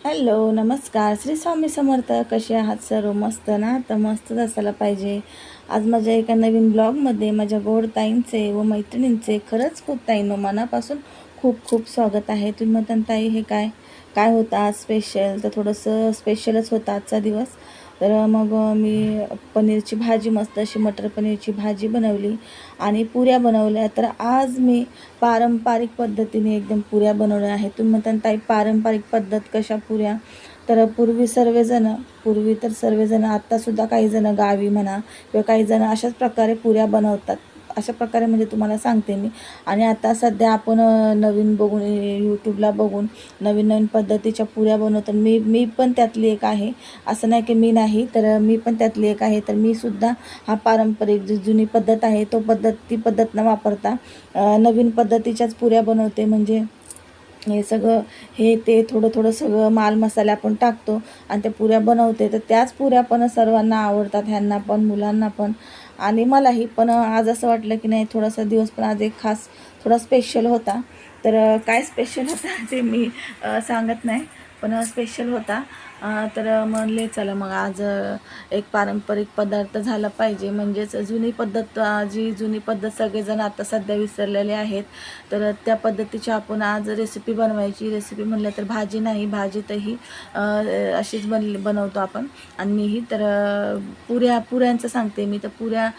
Hello, नमस्कार. श्री स्वामी समर्थ. कसे आहात सर्व? मस्त ना? तर मस्तच असायला पाहिजे. आज माझ्या एका नवीन ब्लॉगमध्ये माझ्या गोड ताईंचे व मैत्रिणींचे खरंच खूप ताईंनो मनापासून खूप खूप स्वागत आहे. तुम्ही म्हणता ताई हे काय काय होतं आज स्पेशल? तर थोडंसं स्पेशलच होतं आजचा दिवस. तर मग मी पनीरची भाजी, मस्त अशी मटर पनीरची भाजी बनवली आणि पुऱ्या बनवल्या. तर आज मी पारंपरिक पद्धतीने एकदम पुऱ्या बनवल्या आहेत. तुम्ही म्हणता ताई पारंपरिक पद्धत कशा पुऱ्या? तर पूर्वी तर सर्वजण आत्तासुद्धा काही जण गावी म्हणा किंवा काही जण अशाच प्रकारे पुऱ्या बनवतात. अशा प्रकारे म्हणजे तुम्हाला सांगते मी. आणि आता सध्या आपण नवीन बघून यूट्यूबला बघून नवीन नवीन पद्धतीच्या पुऱ्या बनवतो. मी पण त्यातली एक आहे. असं नाही की मी नाही, तर मी पण त्यातली एक आहे. तर मी सुद्धा हा पारंपरिक जी जुनी पद्धत आहे ती पद्धत न वापरता नवीन पद्धतीच्याच पुऱ्या बनवते. म्हणजे हे सगळं हे ते थोडं थोडं सगळं माल मसाले आपण टाकतो आणि त्या पुऱ्या बनवते. तर त्याच पुऱ्या पण सर्वांना आवडतात, ह्यांना पण मुलांना पण आणि मलाही. पण आज असं वाटलं की नाही, थोडासा दिवस पण आज एक खास थोडा स्पेशल होता. तर काय स्पेशल होता ते मी सांगत नाही, पण स्पेशल होता. तर म्हणले चला मग आज एक पारंपरिक पदार्थ झाला पाहिजे. म्हणजेच जुनी पद्धत, जी जुनी पद्धत सगळेजण आता सध्या विसरलेले आहेत, तर त्या पद्धतीची आपण आज रेसिपी बनवायची. रेसिपी म्हणलं तर भाजी नाही, भाजीतही अशीच बनवतो आपण. आणि मीही तर पुऱ्यांचं सांगते मी. तर पुऱ्या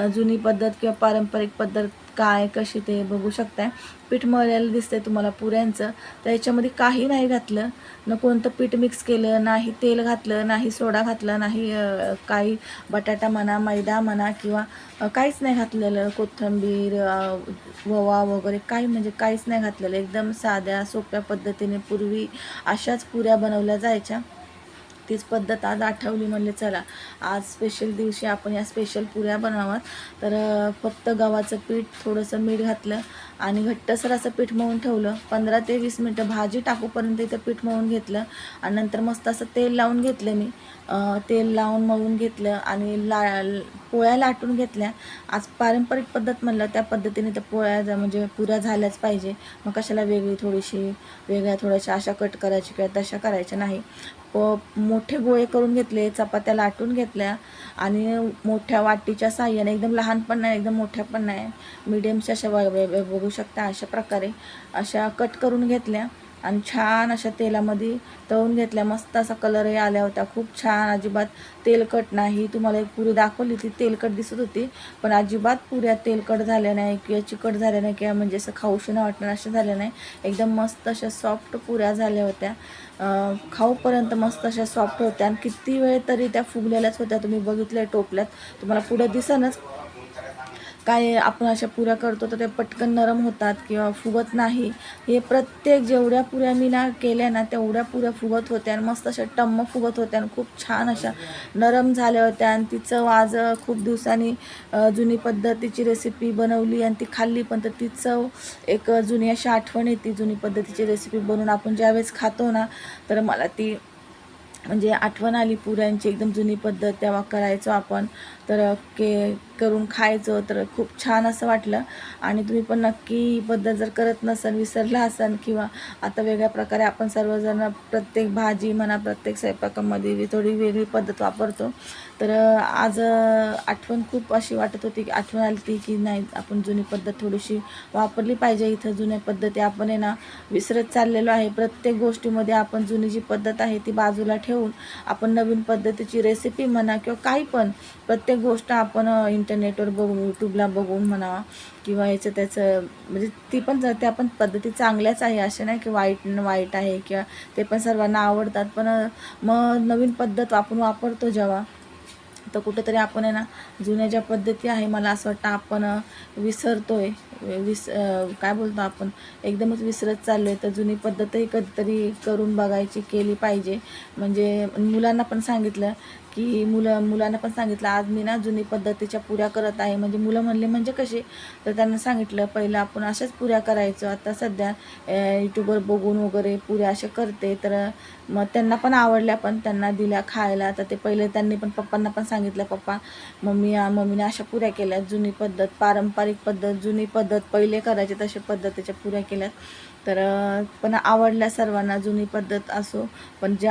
जुनी पद्धत किंवा पारंपरिक पद्धत काय कशी ते बघू शकताय. पीठ मळलेलं दिसतंय तुम्हाला पुऱ्यांचं. तर याच्यामध्ये काही नाही घातलं, न कोणतं पीठ मिक्स केलं, नाही तेल घातलं, नाही सोडा घातला, नाही काही बटाटा म्हणा, मैदा म्हणा किंवा काहीच नाही घातलेलं. कोथिंबीर, ओवा वगैरे काही म्हणजे काहीच नाही घातलेलं. एकदम साध्या सोप्या पद्धतीने पूर्वी अशाच पुऱ्या बनवल्या जायच्या. तीच पद्धत आज आठवली. म्हणले चला आज स्पेशल दिवशी आपण या स्पेशल पुऱ्या बनावात. तर फक्त गव्हाचं पीठ, थोडंसं मीठ घातलं आणि घट्टसर असं पीठ मळून ठेवलं. 15 ते 20 मिनटं भाजी टाकूपर्यंत इथं पीठ मळून घेतलं आणि नंतर मस्त असं तेल लावून घेतलं मी. तेल लावून मळून घेतलं आणि पोळ्या लाटून घेतल्या. आज पारंपरिक पद्धत म्हणलं त्या पद्धतीने त्या पोळ्या म्हणजे पुऱ्या झाल्याच पाहिजे. मग कशाला वेगळ्या थोड्याशा अशा कट करायची किंवा तशा करायच्या नाही. मोठे गोळे करून घेतले, चपात्या लाटून घेतल्या आणि मोठ्या वाटीच्या साहाय्याने, एकदम लहान पण नाही एकदम मोठ्या पण नाही, मिडियमच्या अशा बघू शकता अशा प्रकारे अशा कट करून घेतल्या आणि छान अशा तेलामध्ये तळून घेतल्या. मस्त असा कलरही आल्या होत्या, खूप छान. अजिबात तेलकट नाही. तुम्हाला एक पुरी दाखवली ती तेलकट दिसत होती, पण अजिबात पुऱ्या तेलकट झाल्या नाही किंवा चिकट झाल्या नाही किंवा म्हणजे असं खाऊशी नाही वाटणार अशा झाल्या नाही. एकदम मस्त अशा सॉफ्ट पुऱ्या झाल्या होत्या. खाऊपर्यंत मस्त अशा सॉफ्ट होत्या आणि किती वेळ तरी त्या फुगलेल्याच होत्या. तुम्ही बघितलं टोपल्यात, तुम्हाला पुढे दिसेनच. काय आपण अशा पुऱ्या करतो तर ते पटकन नरम होतात किंवा फुगत नाही. हे प्रत्येक जेवढ्या पुऱ्या मी केल्या ना तेवढ्या पुऱ्या फुगत होत्या आणि मस्त अशा टम्म फुगत होत्या आणि खूप छान अशा नरम झाल्या होत्या. आणि ती चव आज खूप दिवसांनी जुनी पद्धतीची रेसिपी बनवली आणि ती खाल्ली पण. तर ती चव एक जुनी अशी आठवण येते. जुनी पद्धतीची रेसिपी बनवून आपण ज्यावेळेस खातो ना, तर मला ती म्हणजे आठवण आली पुऱ्यांची. एकदम जुनी पद्धत तेव्हा करायचो आपण, तर करून खायचो, तर खूप छान असं वाटलं. आणि तुम्ही पण नक्की ही पद्धत जर करत नसाल, विसरला असाल किंवा आता वेगळ्या प्रकारे आपण सर्वजण प्रत्येक भाजी म्हणा, प्रत्येक स्वयंपाकामध्ये थोडी वेगळी पद्धत वापरतो. तर आज आठवण खूप अशी वाटत होती, की आठवण आली ती की नाही आपण जुनी पद्धत थोडीशी वापरली पाहिजे. इथं जुन्या पद्धती आपण आहे ना विसरत चाललेलो आहे. प्रत्येक गोष्टीमध्ये आपण जुनी जी पद्धत आहे ती बाजूला ठेवून आपण नवीन पद्धतीची रेसिपी म्हणा किंवा काही पण प्रत्येक गोष्ट आपण इंटरनेटवर बघून, यूट्यूबला बघून म्हणा किंवा याचं त्याचं म्हणजे त्या पण पद्धती चांगल्याच आहे. असे नाही की वाईट आहे किंवा ते पण सर्वांना आवडतात. पण मग नवीन पद्धत आपण वापरतो जेव्हा, तर कुठेतरी आपण आहे ना जुन्या ज्या पद्धती आहे, मला असं वाटतं आपण विसरतोय. काय बोलतो आपण, एकदमच विसरत चाललो आहे. तर जुनी पद्धतही कधीतरी करून बघायची, केली पाहिजे. म्हणजे मुलांना पण सांगितलं की मुलांना पण सांगितलं आज मी ना जुनी पद्धतीच्या पुऱ्या करत आहे. म्हणजे मुलं म्हणले म्हणजे कसे, तर त्यांना सांगितलं पहिलं आपण अशाच पुऱ्या करायचो, आता सध्या यूट्यूबवर बघून वगैरे पुऱ्या अशा करते. तर मग त्यांना पण आवडल्या, पण त्यांना दिल्या खायला. तर ते पहिले त्यांनी पण पप्पांना पण सांगितलं, पप्पा मम्मीने अशा पुऱ्या केल्या, जुनी पद्धत, पारंपरिक पद्धत, जुनी पद्धत पहिले करायचे तशा पद्धतीच्या पुऱ्या केल्यात. तर पण आवडल्या सर्वांना. जुनी पद्धत असो, पण जे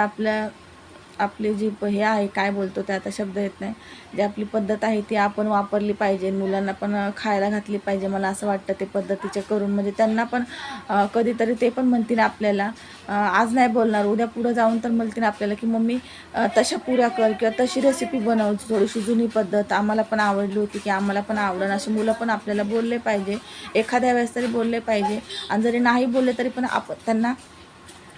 आपली जी हे आहे, काय बोलतो ते आता शब्द येत नाही, जी आपली पद्धत आहे ती आपण वापरली पाहिजे, मुलांना पण खायला घातली पाहिजे. मला असं वाटतं ते पद्धतीचे करून, म्हणजे त्यांना पण कधीतरी ते पण म्हणतील आपल्याला, आज नाही बोलणार, उद्या पुढं जाऊन तर म्हणतील आपल्याला की मम्मी तशा पुऱ्या कर किंवा तशी रेसिपी बनव, थोडीशी जुनी पद्धत आम्हाला पण आवडली होती की आम्हाला पण आवडणं. असे मुलं पण आपल्याला बोलले पाहिजे, एखाद्या वेळेस तरी बोलले पाहिजे. आणि जरी नाही बोलले तरी पण आपण त्यांना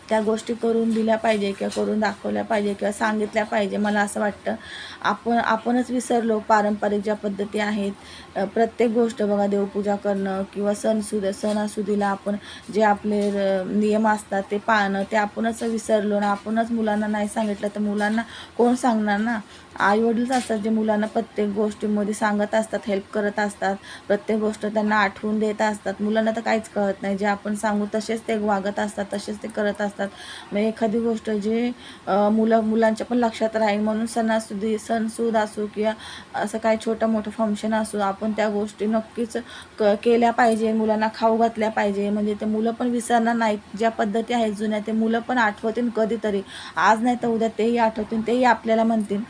त्या गोष्टी करून दिल्या पाहिजे किंवा करून दाखवल्या पाहिजे किंवा सांगितल्या पाहिजे. मला असं वाटतं आपणच विसरलो पारंपरिक ज्या पद्धती आहेत. प्रत्येक गोष्ट बघा, देवपूजा करणं किंवा सणासुदीला आपण जे आपले नियम असतात ते पाळणं, ते आपणच विसरलो ना. आपणच मुलांना नाही सांगितलं तर मुलांना कोण सांगणार ना. आईवडीलच असतात जे मुलांना प्रत्येक गोष्टीमध्ये सांगत असतात, हेल्प करत असतात, प्रत्येक गोष्ट त्यांना आठवून देत असतात. मुलांना तर काहीच कळत नाही, जे आपण सांगू तसेच ते वागत असतात, तसेच ते करत असतात. मग एखादी गोष्ट जे मुलांच्या पण लक्षात राहील म्हणून सणसूद असो किंवा असं काही छोटं मोठं फंक्शन असो, आपण त्या गोष्टी नक्कीच केल्या पाहिजे, मुलांना खाऊ घातल्या पाहिजे. म्हणजे ते मुलं पण विसरणार नाहीत. ज्या पद्धती आहेत जुन्या ते मुलं पण आठवतील कधीतरी, आज नाही तर उद्या तेही आठवतील, तेही आपल्याला म्हणतील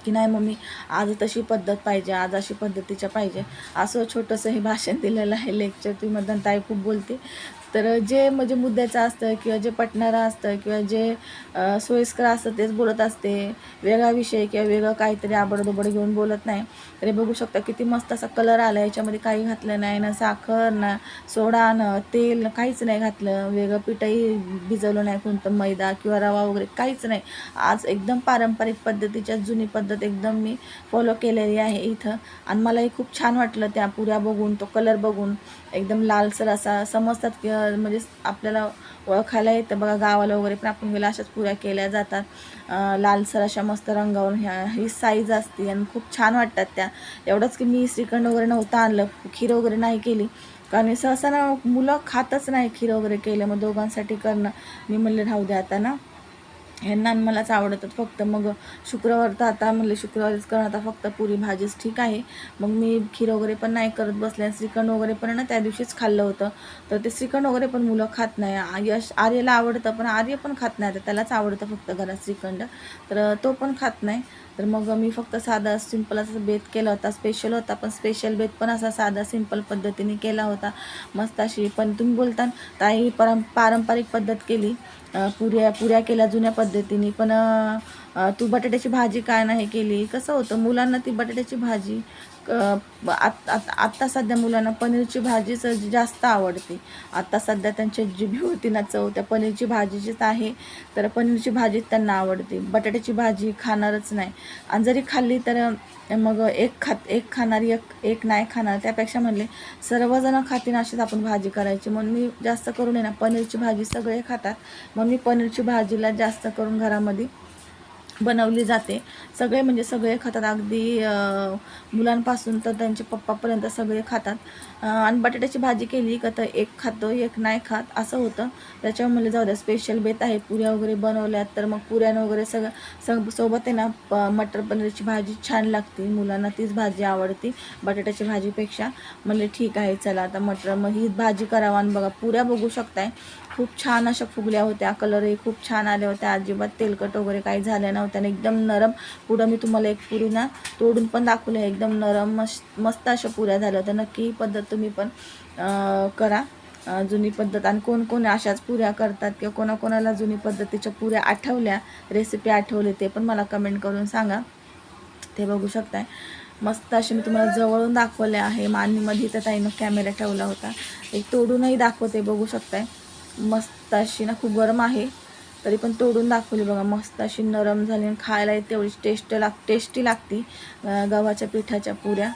की नाही मम्मी आज तशी पद्धत पाहिजे, आज अशी पद्धतीच्या पाहिजे. असं छोटंसं हे भाषण दिलेलं आहे, लेक्चर. ती मधून ताई खूप बोलते. तर जे म्हणजे मुद्द्याचं असतं किंवा जे पटणारं असतं किंवा जे सोयीस्कर असतं तेच बोलत असते. वेगळा विषय किंवा वेगळं काहीतरी आबडधोबड घेऊन बोलत नाही. तरी बघू शकता किती मस्त असा कलर आला, याच्यामध्ये काही घातलं नाही, ना साखर, ना सोडा, ना तेल, ना काहीच नाही घातलं. वेगळं पिठंही भिजवलं नाही, कोणतं मैदा किंवा रवा वगैरे काहीच नाही. आज एकदम पारंपरिक पद्धतीच्या जुनी पद्धत एकदम मी फॉलो केलेली आहे इथं. आणि मलाही खूप छान वाटलं त्या पुऱ्या बघून, तो कलर बघून. एकदम लालसर असा समजतात की म्हणजे आपल्याला ओळखायला येतं बघा. गावाला वगैरे पण आपण गेला अशाच पुऱ्या केल्या जातात, लालसर अशा मस्त रंगावरून. ही साईज असते आणि खूप छान वाटतात त्या. एवढंच की मी श्रीखंड वगैरे नव्हतं आणलं, खीर वगैरे नाही केली, कारण सहसा ना मुलं खातच नाही खीर वगैरे केलं. मग दोघांसाठी करणं, मी म्हणले राहू द्या आता ना, ह्यांना मलाच आवडतात फक्त. मग शुक्रवार तर आता म्हणले शुक्रवारीच करणं, आता फक्त पुरी भाजीच ठीक आहे. मग मी खीर वगैरे पण नाही करत बसले. श्रीखंड वगैरे पण ना त्या दिवशीच खाल्लं होतं, तर ते श्रीखंड वगैरे पण मुलं खात नाही. आर्यला आवडतं, पण आर्य पण खात नाही, तर त्यालाच आवडतं फक्त घरात श्रीखंड, तर तो पण खात नाही. तर मग मी फक्त साधा सिंपल असा बेत केला होता, स्पेशल होता, पण स्पेशल बेत पण असा साधा सिंपल पद्धतीने केला होता, मस्त अशी. पण तुम्ही बोलता ताई पारंपरिक पद्धत केली, पुऱ्या केल्या जुन्या पद्धतीने, पण तू बटाट्याची भाजी काय नाही केली. कसं होतं, मुलांना ती बटाट्याची भाजी आत्ता सध्या मुलांना पनीरची भाजीच जास्त आवडते. आत्ता सध्या त्यांच्या जिभेवरती ना चव त्या पनीरची भाजीचीच आहे, तर पनीरची भाजीच त्यांना आवडते. बटाट्याची भाजी खाणारच नाही. आणि जरी खाल्ली तर मग एक खाणारी एक नाही खाणार. त्यापेक्षा म्हणले सर्वजण खातील अशीच आपण भाजी करायची. म्हणून मी जास्त करून आहे ना पनीरची भाजी सगळे खातात, म्हणून मी पनीरची भाजीला जास्त करून घरामध्ये बनवली जाते. सगळे म्हणजे सगळे खातात, अगदी मुलांपासून तर त्यांचे पप्पापर्यंत सगळे खातात. आणि बटाट्याची भाजी केली का तर एक खातो, एक नाही खात, असं होतं. त्याच्यामुळे जाऊ द्या, स्पेशल बेत आहे, पुऱ्या वगैरे बनवल्यात, तर मग पुऱ्यानं वगैरे सोबत आहे ना मटर पनीरची भाजी छान लागते. मुलांना तीच भाजी आवडते बटाट्याची भाजीपेक्षा. म्हणले ठीक आहे चला आता मग हीच भाजी करावं. आणि बघा पुऱ्या बघू शकताय, खूप छान अशा फुगल्या होत्या, कलरही खूप छान आल्या होत्या, अजिबात तेलकट वगैरे काही झाल्या नव्हत्या, आणि एकदम नरम. पुढं मी तुम्हाला एक पुरी ना तोडून पण दाखवली आहे, एकदम नरम मस्त अशा पुऱ्या झाल्या होत्या. नक्की ही पद्धत तुम्ही पण करा, जुनी पद्धत. आणि कोण अशाच पुऱ्या करतात किंवा कोणाकोणाला जुनी पद्धतीच्या पुऱ्या आठवल्या, रेसिपी आठवली, ते पण मला कमेंट करून सांगा. ते बघू शकताय, मस्त असे मी तुम्हाला जवळून दाखवले आहे. मध्ये तर ताईनं कॅमेरा ठेवला होता, एक तोडूनही दाखवते, बघू शकताय. मस्त अशी ना, खूप गरम आहे तरी पण तोडून दाखवली बघा, मस्त अशी नरम झाली आणि खायला तेवढीच टेस्टी लागती गव्हाच्या पिठाच्या पुऱ्या.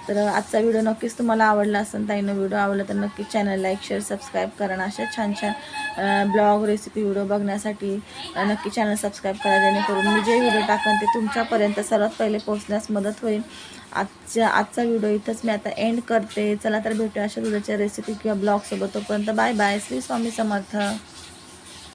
तर आजचा व्हिडिओ नक्कीच तुम्हाला आवडला असेल. ताईनं व्हिडिओ आवडला तर नक्कीच चॅनल लाईक शेअर सबस्क्राईब करा. अशा छान छान ब्लॉग रेसिपी व्हिडिओ बघण्यासाठी नक्की चॅनल सबस्क्राईब करा, जेणेकरून मी जे व्हिडिओ टाकेन ते तुमच्यापर्यंत सर्वात पहिले पोहोचण्यास मदत होईल. आजचा व्हिडिओ इथंच मी आता एंड करते. चला तर भेटूया अशा व्हिडिओच्या रेसिपी किंवा ब्लॉगसोबत. तोपर्यंत बाय बाय. श्री स्वामी समर्थ.